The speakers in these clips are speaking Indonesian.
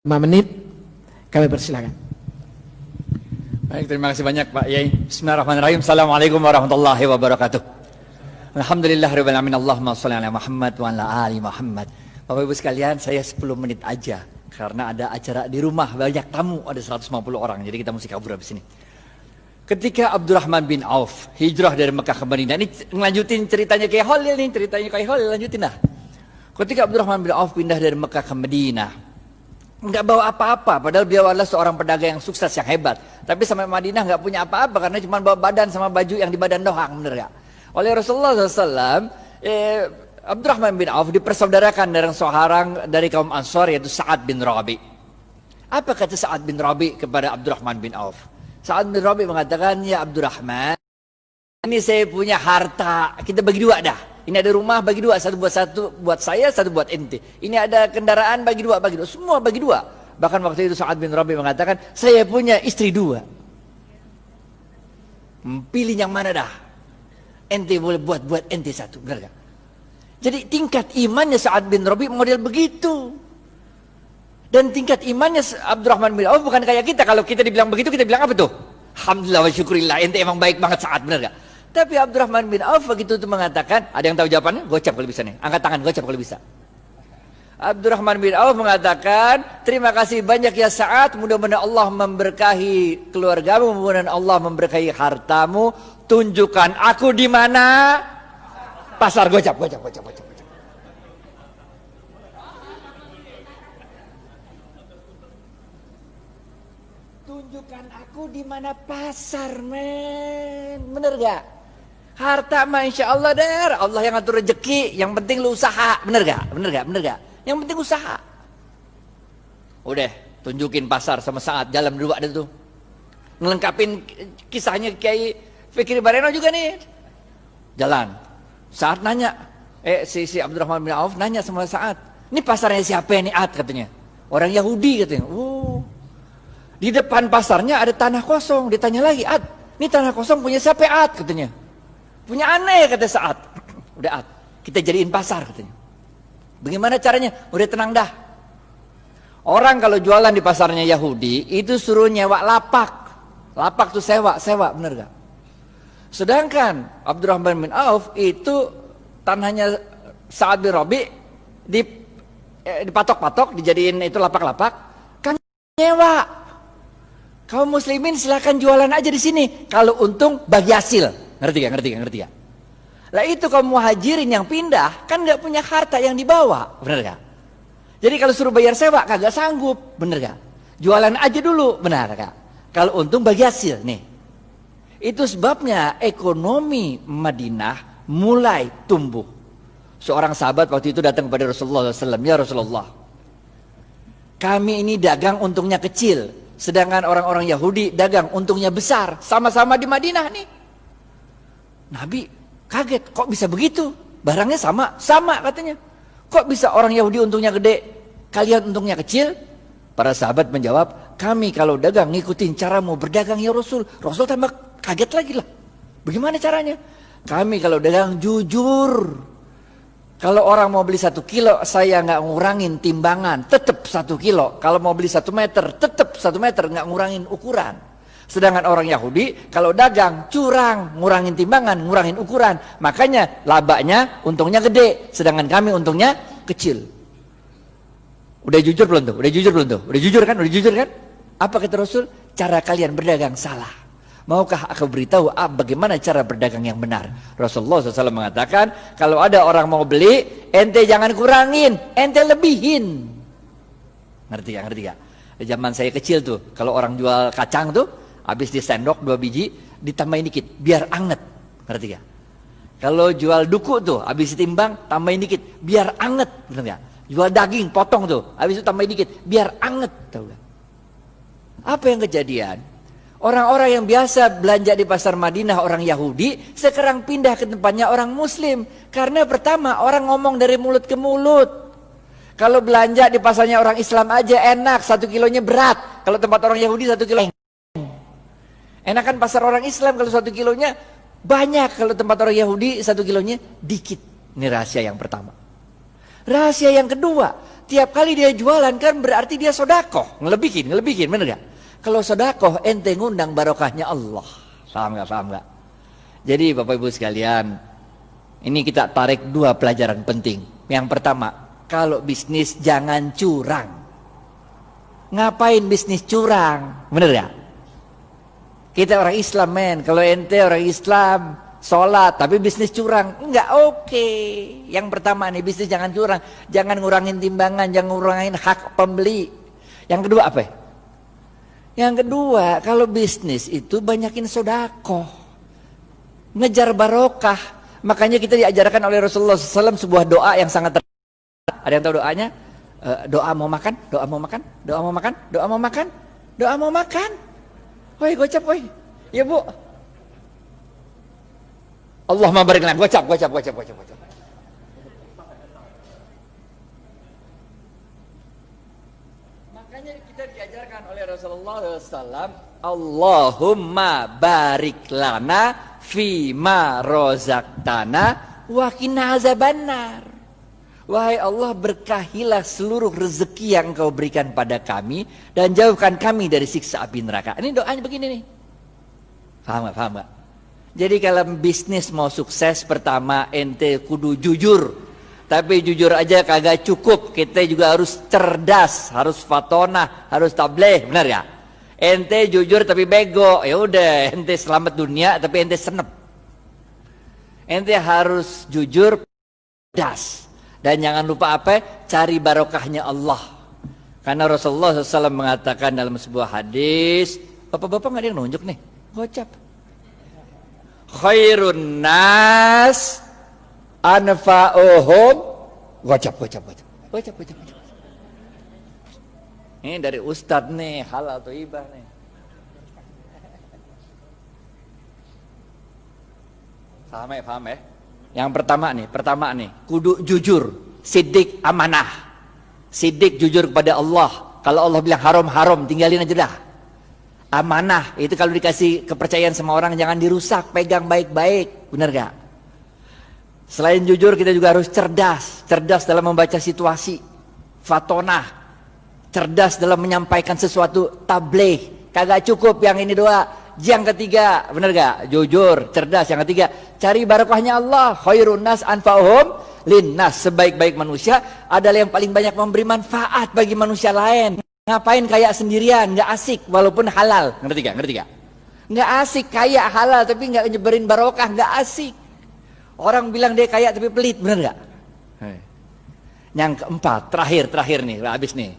5 menit kami persilakan. Baik, terima kasih banyak Pak Yai. Bismillahirrahmanirrahim. Assalamualaikum warahmatullahi wabarakatuh. Alhamdulillahirabbil alamin. Allahumma shalli ala Muhammad wa ala ali Muhammad. Bapak Ibu sekalian, saya 10 menit aja karena ada acara di rumah, banyak tamu, ada 150 orang. Jadi kita mesti kabur habis ini. Ketika Abdurrahman bin Auf hijrah dari Mekah ke Madinah, ini ngelanjutin ceritanya kayak Khalil nih, ceritanya kayak Khalil, lanjutin dah. Ketika Abdurrahman bin Auf pindah dari Mekah ke Madinah, nggak bawa apa-apa, padahal beliau adalah seorang pedagang yang sukses, yang hebat. Tapi sampai Madinah nggak punya apa-apa karena cuma bawa badan sama baju yang di badan doang, bener gak? Oleh Rasulullah SAW, Abdurrahman bin Auf dipersaudarakan dengan seorang dari kaum Ansar, yaitu Sa'ad bin Rabi. Apa kata Sa'ad bin Rabi kepada Abdurrahman bin Auf? Sa'ad bin Rabi mengatakan, ya Abdurrahman, ini saya punya harta, kita bagi dua dah. Ini ada rumah, bagi dua, satu buat saya, satu buat ente. Ini ada kendaraan, bagi dua, semua bagi dua. Bahkan waktu itu Sa'ad bin Rabi mengatakan, saya punya istri 2. Pilih yang mana dah? Ente boleh buat ente 1, benar gak? Jadi tingkat imannya Sa'ad bin Rabi model begitu. Dan tingkat imannya Abdurrahman bin Auf bukan kayak kita. Kalau kita dibilang begitu, kita bilang apa tuh? Alhamdulillah wa syukurillah, ente emang baik banget Sa'ad, benar gak? Tapi Abdurrahman bin Auf begitu itu mengatakan, ada yang tahu jawabannya? Gocap kalau bisa nih, angkat tangan, gocap kalau bisa. Abdurrahman bin Auf mengatakan, terima kasih banyak ya Sa'ad, mudah-mudahan Allah memberkahi keluargamu, mudah-mudahan Allah memberkahi hartamu. Tunjukkan aku di mana? Pasar. Gocap. Tunjukkan aku di mana pasar, men. Bener gak? Harta mah insya Allah der, Allah yang ngatur rezeki, yang penting lu usaha, bener gak? Yang penting usaha. Udah, tunjukin pasar sama Sa'ad, jalan berdua ada tuh. Ngelengkapin kisahnya Kiai Fikri Bareno juga nih. Jalan. Sa'ad nanya, si Abdurrahman bin Auf nanya sama Sa'ad, ini pasarnya siapa nih Ad katanya? Orang Yahudi katanya. Di depan pasarnya ada tanah kosong, ditanya lagi, Ad, ini tanah kosong punya siapa Ad katanya? Punya aneh kata Sa'ad. Udah Ad, kita jadiin pasar katanya. Bagaimana caranya? Udah tenang dah. Orang kalau jualan di pasarnya Yahudi itu suruh nyewa lapak. Lapak tuh sewa, bener gak? Sedangkan Abdurrahman bin Auf itu tanahnya Sa'ad bin Rabi dipatok-patok, dijadiin itu lapak-lapak, kan nyewa. Kaum muslimin silakan jualan aja di sini. Kalau untung bagi hasil. Ngerti gak? Lah itu kaum muhajirin yang pindah kan nggak punya harta yang dibawa, bener gak? Jadi kalau suruh bayar sewa kagak sanggup, bener gak? Jualan aja dulu, benar gak? Kalau untung bagi hasil nih. Itu sebabnya ekonomi Madinah mulai tumbuh. Seorang sahabat waktu itu datang kepada Rasulullah SAW, ya Rasulullah, kami ini dagang untungnya kecil, sedangkan orang-orang Yahudi dagang untungnya besar, sama-sama di Madinah nih. Nabi kaget, kok bisa begitu? Barangnya sama katanya. Kok bisa orang Yahudi untungnya gede, kalian untungnya kecil? Para sahabat menjawab, kami kalau dagang ngikutin caramu berdagang ya Rasul. Rasul tambah kaget lagi lah. Bagaimana caranya? Kami kalau dagang jujur. Kalau orang mau beli 1 kilo, saya nggak ngurangin timbangan, tetap 1 kilo. Kalau mau beli 1 meter, tetap 1 meter, nggak ngurangin ukuran. Sedangkan orang Yahudi kalau dagang curang, ngurangin timbangan, ngurangin ukuran. Makanya labanya untungnya gede, sedangkan kami untungnya kecil. Udah jujur belum tuh? Udah jujur kan? Apa kata Rasul? Cara kalian berdagang salah. Maukah aku beritahu bagaimana cara berdagang yang benar? Rasulullah SAW mengatakan, kalau ada orang mau beli, ente jangan kurangin, ente lebihin. Ngerti gak? Zaman saya kecil tuh, kalau orang jual kacang tuh, habis di sendok 2 biji, ditambahin dikit, biar anget. Ngerti gak? Kalau jual duku tuh, habis ditimbang, tambahin dikit, biar anget. Ngerti gak? Jual daging, potong tuh, habis itu tambahin dikit, biar anget. Tahu gak? Apa yang kejadian? Orang-orang yang biasa belanja di pasar Madinah, orang Yahudi, sekarang pindah ke tempatnya orang Muslim. Karena pertama, orang ngomong dari mulut ke mulut. Kalau belanja di pasarnya orang Islam aja enak, 1 kilonya berat. Kalau tempat orang Yahudi 1 kilo enakan pasar orang Islam, kalau 1 kilonya banyak. Kalau tempat orang Yahudi 1 kilonya dikit. Ini rahasia yang pertama. Rahasia yang kedua, Tiap kali dia jualan kan berarti dia sodakoh. Ngelebihin, bener gak? Kalau sodakoh ente ngundang barokahnya Allah. Paham gak? Jadi Bapak Ibu sekalian, ini kita tarik 2 pelajaran penting. Yang pertama, kalau bisnis jangan curang. Ngapain bisnis curang? Bener gak? Kita orang Islam men, kalau ente orang Islam sholat tapi bisnis curang, enggak oke. Yang pertama nih, bisnis jangan curang, jangan ngurangin timbangan, jangan ngurangin hak pembeli. Yang kedua apa? Yang kedua, kalau bisnis itu banyakin sodakoh, ngejar barokah. Makanya kita diajarkan oleh Rasulullah SAW sebuah doa yang sangat ada yang tahu doanya? Doa mau makan, doa mau makan, doa mau makan, doa mau makan, doa mau makan. Woi gocap woi, ya bu. Allahumma barik lana, gocap. Makanya kita diajarkan oleh Rasulullah SAW, Allahumma barik lana fima rozaktana wa qina azabannar. Wahai Allah, berkahilah seluruh rezeki yang Engkau berikan pada kami dan jauhkan kami dari siksa api neraka. Ini doanya begini nih. Paham gak? Jadi kalau bisnis mau sukses, pertama ente kudu jujur. Tapi jujur aja kagak cukup, kita juga harus cerdas, harus fatonah, harus tabligh, benar ya? Ente jujur tapi bego, ya udah ente selamat dunia tapi ente senep. Ente harus jujur, cerdas. Dan jangan lupa apa? Cari barokahnya Allah. Karena Rasulullah SAW mengatakan dalam sebuah hadis, bapak-bapak nggak ada yang nunjuk nih, gocap. Khairun nas anfa'uhum, gocap. Ini dari Ustadz nih, halal atau ibah nih. Paham ya? Yang pertama nih, kudu jujur, sidik amanah. Sidik jujur kepada Allah. Kalau Allah bilang haram, tinggalin aja dah. Amanah, itu kalau dikasih kepercayaan sama orang jangan dirusak, pegang baik-baik, benar gak? Selain jujur kita juga harus cerdas dalam membaca situasi, fatonah, cerdas dalam menyampaikan sesuatu, tabligh. Kagak cukup yang ini doa. Yang ketiga, benar gak? Jujur, cerdas. Yang ketiga, cari barokahnya Allah. Khairun nas anfa'uhum linnas. Sebaik-baik manusia adalah yang paling banyak memberi manfaat bagi manusia lain. Ngapain kaya sendirian, gak asik walaupun halal. Ngerti gak? Gak asik kaya halal tapi gak nyeberin barokah, gak asik. Orang bilang dia kaya tapi pelit, benar gak? Yang keempat, terakhir nih, habis nih.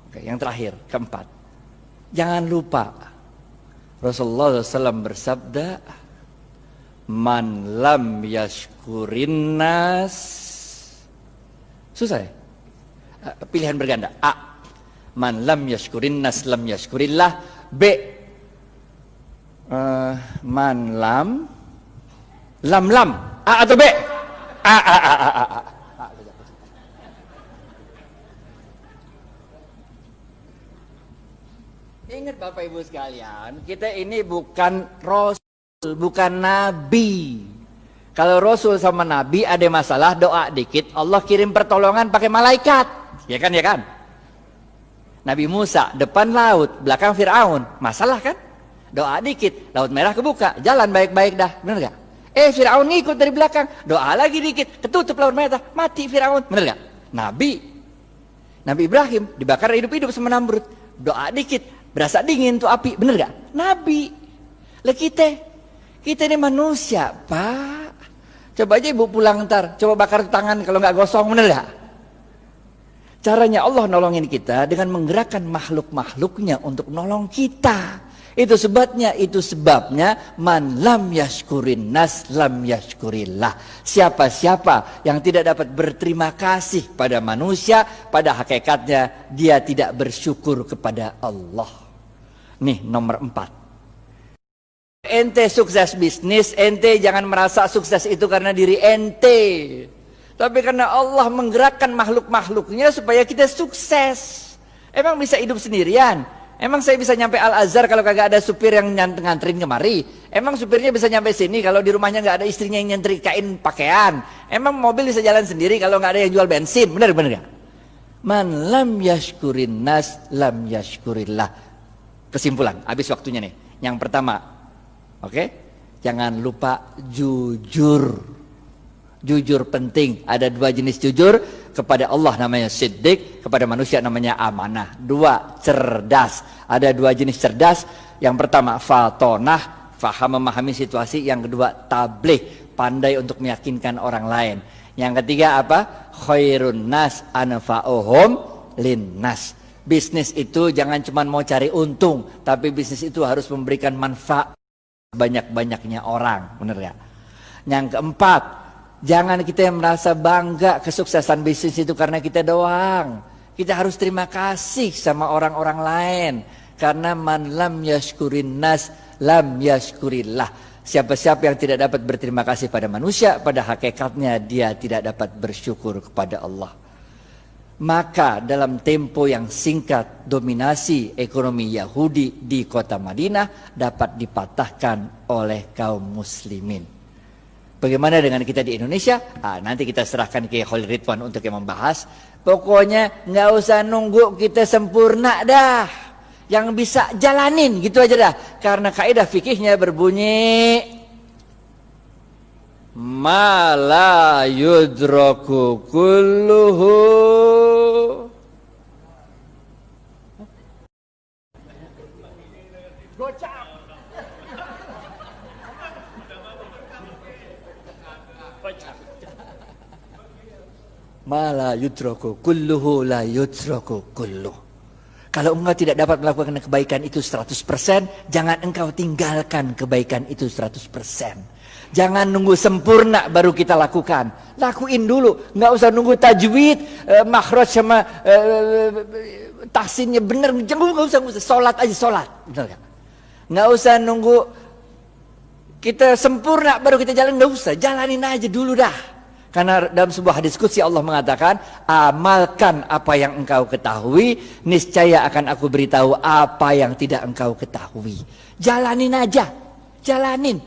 Oke, yang terakhir, keempat. Jangan lupa Rasulullah SAW bersabda, man lam yashkurin nas. Susah ya? Pilihan berganda. A, man lam yashkurin nas lam yashkurillah. B, man lam. A atau B? A. Ingat Bapak Ibu sekalian, kita ini bukan Rasul, bukan Nabi. Kalau Rasul sama Nabi ada masalah, doa dikit, Allah kirim pertolongan pakai malaikat. Ya kan? Nabi Musa, depan laut, belakang Fir'aun. Masalah kan? Doa dikit, laut merah kebuka, jalan baik-baik dah. Bener gak? Fir'aun ngikut dari belakang, doa lagi dikit, ketutup laut merah, mati Fir'aun. Bener gak? Nabi Ibrahim, dibakar hidup-hidup sama Namrud. Doa dikit, berasa dingin tuh api, bener gak? Nabi. Lah kita ini manusia, Pak. Coba aja ibu pulang ntar, coba bakar tangan kalau nggak gosong, bener gak? Caranya Allah nolongin kita dengan menggerakkan makhluk-makhluknya untuk nolong kita. Itu sebabnya man lam yashkurin nas lam yashkurillah. Siapa-siapa yang tidak dapat berterima kasih pada manusia, pada hakikatnya dia tidak bersyukur kepada Allah. Nih nomor 4. Ente sukses bisnis, ente jangan merasa sukses itu karena diri ente, tapi karena Allah menggerakkan makhluk-makhluknya supaya kita sukses. Emang bisa hidup sendirian? Emang saya bisa nyampe Al-Azhar kalau kagak ada supir yang nganterin kemari? Emang supirnya bisa nyampe sini kalau di rumahnya nggak ada istrinya yang nyetrikain pakaian? Emang mobil bisa jalan sendiri kalau nggak ada yang jual bensin? Bener gak? Man lam yashkurin nas lam yashkurillah. Kesimpulan, habis waktunya nih. Yang pertama, oke? Jangan lupa jujur. Jujur penting. Ada 2 jenis jujur. Kepada Allah namanya siddiq, kepada manusia namanya amanah. 2, cerdas. Ada 2 jenis cerdas. Yang pertama, fatonah, faham memahami situasi. Yang kedua, tabligh, pandai untuk meyakinkan orang lain. Yang ketiga apa? Khairun nas anfa'uhum linnas. Bisnis itu jangan cuma mau cari untung, tapi bisnis itu harus memberikan manfaat banyak-banyaknya orang, benar ya? Yang keempat, jangan kita yang merasa bangga kesuksesan bisnis itu karena kita doang. Kita harus terima kasih sama orang-orang lain. Karena man lam yashkurin nas lam yashkurillah. Siapa-siapa yang tidak dapat berterima kasih pada manusia, pada hakikatnya dia tidak dapat bersyukur kepada Allah. Maka dalam tempo yang singkat, dominasi ekonomi Yahudi di kota Madinah dapat dipatahkan oleh kaum muslimin. Bagaimana dengan kita di Indonesia? Nanti kita serahkan ke Khalil Ridwan untuk yang membahas. Pokoknya nggak usah nunggu kita sempurna dah. Yang bisa jalanin gitu aja dah. Karena kaidah fikihnya berbunyi ma la yudraku kulluhu ma la yudraku kulluhu la yudraku kulluhu. Kalau engkau tidak dapat melakukan kebaikan itu 100%, jangan engkau tinggalkan kebaikan itu 100%. Jangan nunggu sempurna baru kita lakukan. Lakuin dulu, nggak usah nunggu tajwid, makhraj sama tahsinnya benar. Jangan nggak usah, sholat aja sholat, benar kan? Nggak usah nunggu kita sempurna baru kita jalan, nggak usah, jalanin aja dulu dah. Karena dalam sebuah hadis qudsi Allah mengatakan, amalkan apa yang engkau ketahui, niscaya akan aku beritahu apa yang tidak engkau ketahui. Jalanin aja, jalanin.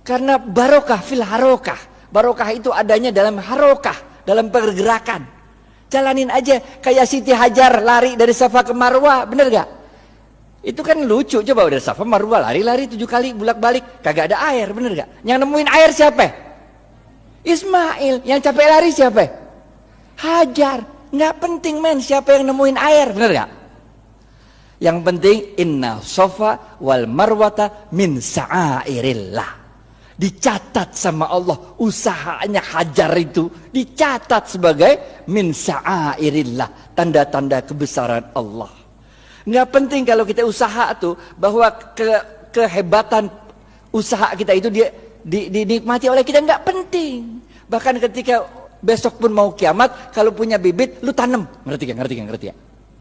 Karena barokah fil harokah. Barokah itu adanya dalam harokah, dalam pergerakan. Jalanin aja, kayak Siti Hajar lari dari Safa ke Marwah, bener gak? Itu kan lucu, coba udah Safa Marwah lari-lari 7 kali bolak-balik, kagak ada air, bener gak? Yang nemuin air siapa? Ismail. Yang capek lari siapa? Hajar. Nggak penting men siapa yang nemuin air, bener gak? Yang penting inna sofa wal marwata min sa'airillah. Dicatat sama Allah usahanya Hajar itu, dicatat sebagai min sa'airillah, tanda-tanda kebesaran Allah. Nggak penting kalau kita usaha tuh bahwa kehebatan usaha kita itu dia dinikmati oleh kita, nggak penting. Bahkan ketika besok pun mau kiamat, kalau punya bibit lu tanam, ngerti gak?